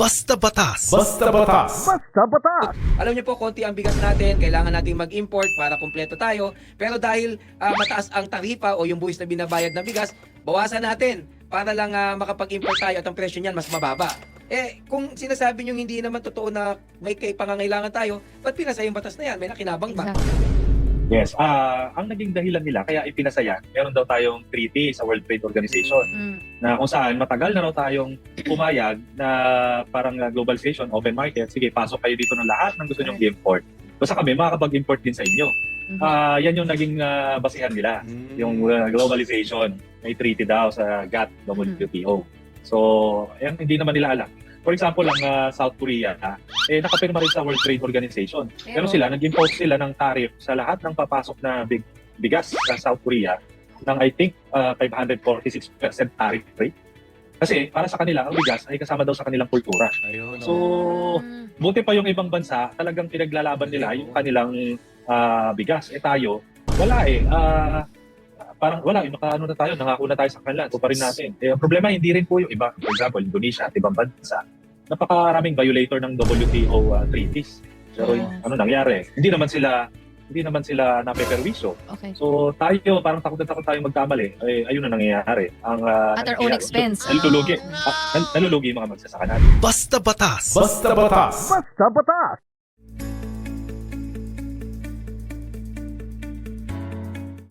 Basta Batas. Basta Batas. Basta Batas! Alam niyo po, konti ang bigas natin, kailangan nating mag-import para kumpleto tayo. Pero dahil mataas ang taripa o yung buwis na binabayad ng bigas, bawasan natin para lang makapag-import tayo at ang presyo niyan mas mababa. Kung sinasabi niyo hindi naman totoo na may pangangailangan tayo, ba't pinasa yung batas na yan? May nakinabang ba? Yes, ang naging dahilan nila kaya ipinasaya, meron daw tayong treaty sa World Trade Organization na kung saan matagal na raw tayong pumayag na parang globalization, open market, sige, pasok kayo dito ng lahat ng gusto nyong i-import. Basta kami makakapag-import din sa inyo. Yan yung naging basihan nila, yung globalization. May treaty daw sa GATT, WTO. So, yan hindi naman nila alam. For example, ang South Korea, nakapirma rin sa World Trade Organization. Pero sila, nag-impose sila ng tariff sa lahat ng papasok na bigas sa South Korea ng I think 546% tariff rate. Kasi para sa kanila, ang bigas ay kasama daw sa kanilang kultura. Ayun, So, buti pa yung ibang bansa, talagang pinaglalaban nila yung kanilang bigas. Tayo, wala parang wala, ano na tayo, nangako na tayo sa kanila, ito pa rin natin. Ang problema, hindi rin po yung iba, for example, Indonesia at ibang bansa, napakaraming violator ng WTO treaties. Pero ano nangyari? Hindi naman sila napeperwisyo. Okay. So tayo, parang takot na takot tayong magkamali. Ayun na nangyayari. At our own expense. Nalulugi yung mga magsasaka natin. Basta Batas. Basta Batas. Basta Batas!